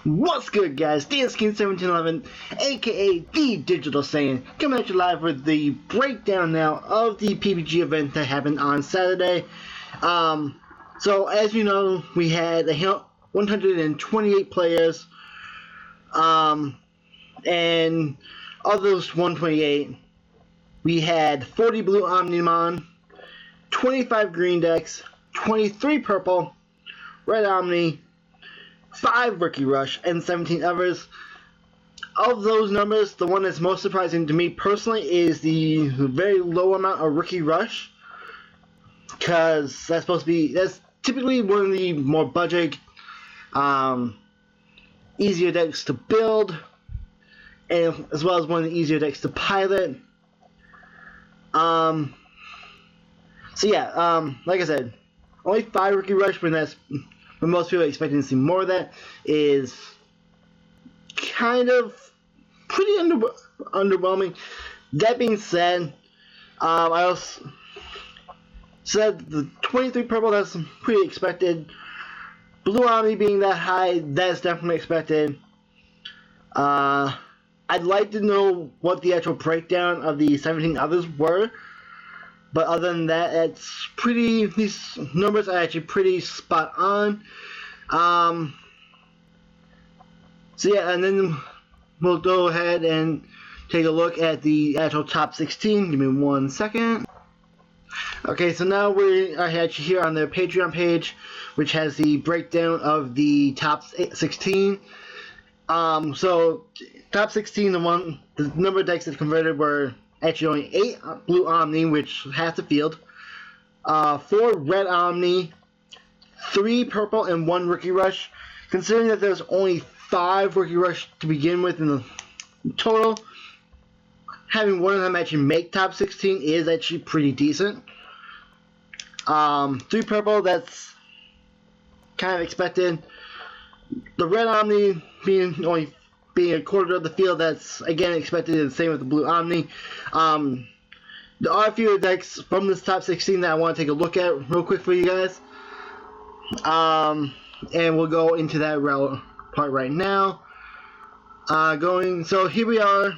What's good, guys? DSK1711, aka The Digital Saiyan, coming at you live with the breakdown now of the PPG event that happened on Saturday. So as you know, we had 128 players, and of those 128, we had 40 blue Omnimon, 25 green decks, 23 purple, red Omni, 5 Rookie Rush, and 17 others. Of those numbers, the one that's most surprising to me personally is the very low amount of Rookie Rush, because that's typically one of the more budget, easier decks to build, and as well as one of the easier decks to pilot. So yeah, like I said, only 5 Rookie Rush, when most people are expecting to see more of that, is kind of pretty underwhelming. That being said, I also said the 23 purple, that's pretty expected. Blue Omni being that high, that's definitely expected. I'd like to know what the actual breakdown of the 17 others were, but other than that, these numbers are actually pretty spot on. So yeah, and then we'll go ahead and take a look at the actual top 16. Give me 1 second. Okay, so now we are actually here on their Patreon page, which has the breakdown of the top 16. So top 16, the number of decks that converted were actually only 8 blue Omni, which half the field, 4 red Omni, 3 purple, and 1 Rookie Rush. Considering that there's only 5 Rookie Rush to begin with in the total, having one of them actually make top 16 is actually pretty decent. 3 purple, that's kind of expected. The red Omni being a quarter of the field, that's again expected, and the same with the blue Omni. There are a few decks from this top 16 that I want to take a look at real quick for you guys. And we'll go into that part right now. So here we are.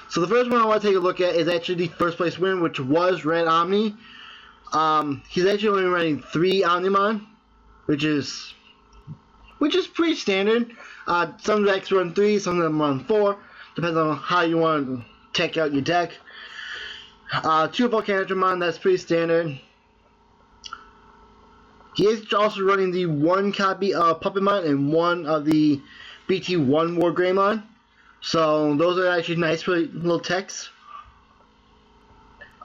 So the first one I want to take a look at is actually the first place win, which was red Omni. He's actually only running 3 Omnimon, which is pretty standard. Some decks run 3, some of them run 4. Depends on how you want to check out your deck. 2 Volcanatramon, that's pretty standard. He is also running the 1 copy of Puppetmon and 1 of the BT1 War Greymon. So those are actually nice little techs.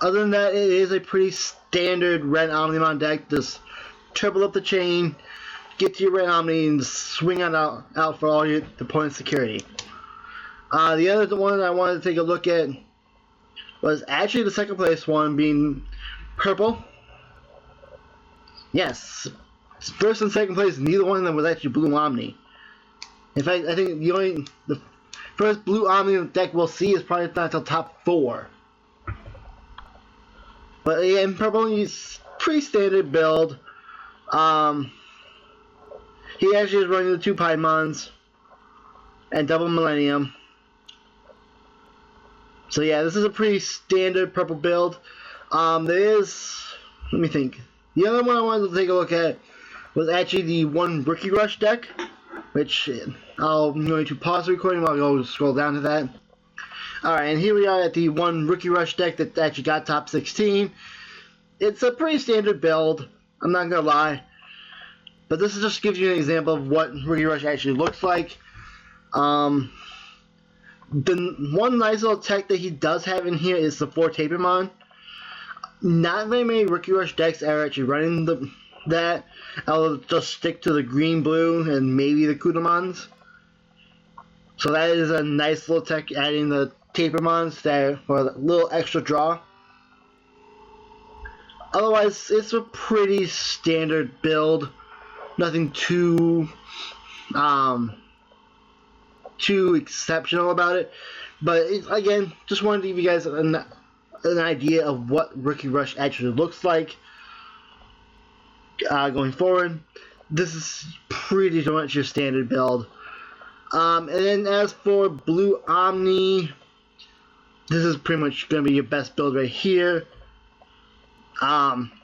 Other than that, it is a pretty standard red Omnimon deck. Just triple up the chain, get to your red Omni, and swing on out for all your opponent's security. The other one I wanted to take a look at was actually the second place one, being purple. Yes, first and second place, neither one of them was actually blue Omni. In fact, I think the first blue Omni deck we'll see is probably not until top 4. But yeah, in purple, he's pretty standard build. He actually is running the 2 Paimons and double Millennium. So yeah, this is a pretty standard purple build. Let me think. The other one I wanted to take a look at was actually the 1 Rookie Rush deck, which I'm going to pause the recording while I go scroll down to that. Alright, and here we are at the 1 Rookie Rush deck that actually got top 16. It's a pretty standard build, I'm not going to lie. But this just gives you an example of what Rookie Rush actually looks like. The one nice little tech that he does have in here is the 4 Tapermon. Not very many Rookie Rush decks are actually running that. I'll just stick to the green, blue, and maybe the Kudamons. So that is a nice little tech, adding the Tapermons there for a little extra draw. Otherwise, it's a pretty standard build. Nothing too exceptional about it. But again, just wanted to give you guys an idea of what Rookie Rush actually looks like going forward. This is pretty much your standard build. And then as for Blue Omni, this is pretty much going to be your best build right here.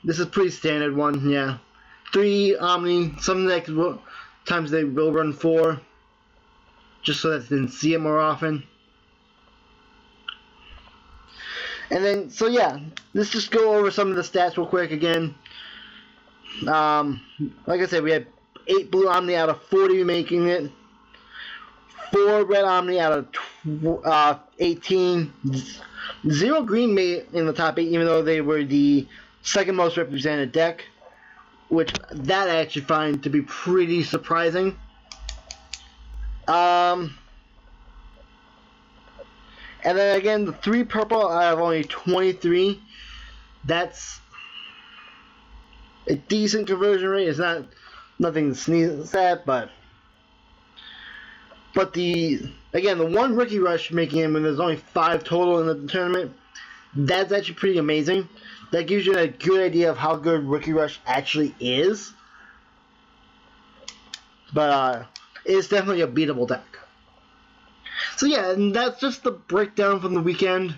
This is pretty standard one, yeah. 3 Omni, some times they will run 4, just so that they didn't see it more often. And then, so yeah, let's just go over some of the stats real quick again. Like I said, we had 8 Blue Omni out of 40 making it. 4 Red Omni out of 18. 0 Green made in the top 8, even though they were the second most represented deck, which that I actually find to be pretty surprising. And then again, the 3 purple out of only 23. That's a decent conversion rate. It's not nothing to sneeze at, but the 1 Rookie Rush making it when there's only 5 total in the tournament, that's actually pretty amazing. That gives you a good idea of how good Rookie Rush actually is. But it's definitely a beatable deck. So yeah, and that's just the breakdown from the weekend.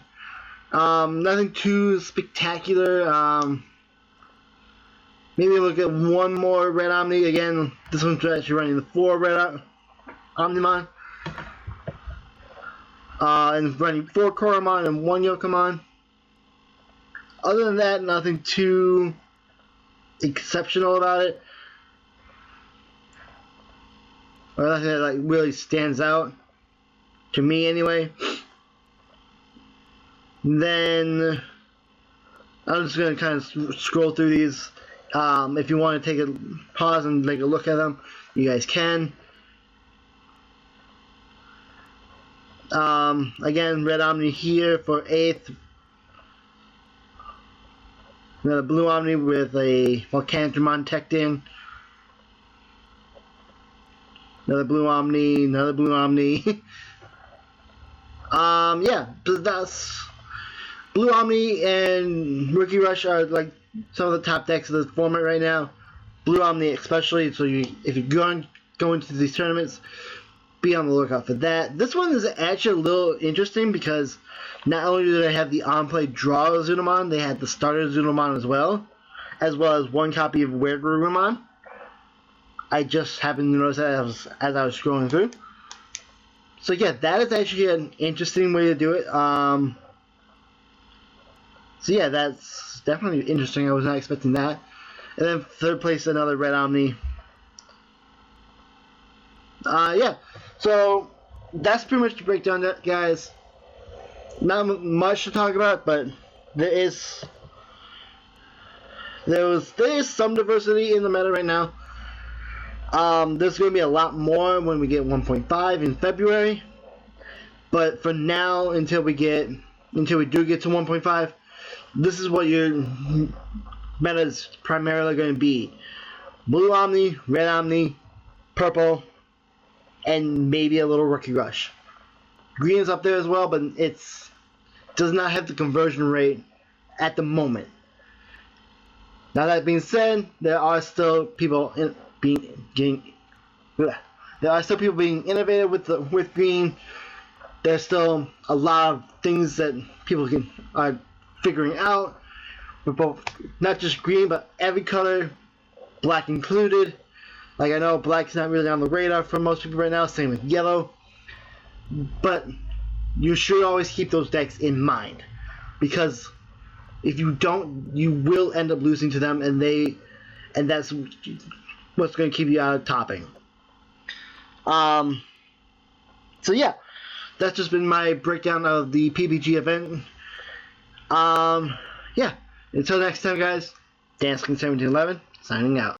Nothing too spectacular. Maybe look at one more Red Omni. Again, this one's actually running the 4 Red Omnimon. And running 4 Koromon and 1 Yokomon. Other than that, nothing too exceptional about it. Or nothing that like really stands out. To me, anyway. Then I'm just gonna kind of scroll through these. If you want to take a pause and take a look at them, you guys can. Again, Red Omni here for 8th. Another Blue Omni with a Volcanthramon Tecting. Another Blue Omni, another Blue Omni. Yeah, that's Blue Omni and Rookie Rush are like some of the top decks of the format right now. Blue Omni especially, so if you're going into these tournaments, be on the lookout for that. This one is actually a little interesting because not only do they have the on-play draw Zunamon, they had the starter Zunamon as well as 1 copy of Weregarurumon. I just happened to notice that as I was scrolling through. So yeah, that is actually an interesting way to do it. So yeah, that's definitely interesting. I was not expecting that. And then 3rd place, another Red Omni. Yeah, so that's pretty much the breakdown, guys. Not much to talk about, but there is some diversity in the meta right now. There's going to be a lot more when we get 1.5 in February, but for now, until we do get to 1.5, this is what your meta is primarily going to be: Blue Omni, Red Omni, Purple, and maybe a little Rookie Rush. Green is up there as well, but does not have the conversion rate at the moment. Now that being said, there are still people being innovative with green. There's still a lot of things that people are figuring out with both, not just green, but every color, black included. Like, I know black's not really on the radar for most people right now, same with yellow. But you should always keep those decks in mind, because if you don't, you will end up losing to them, and that's what's going to keep you out of topping. So yeah, that's just been my breakdown of the PPG event. Yeah, until next time, guys. Dancing1711 signing out.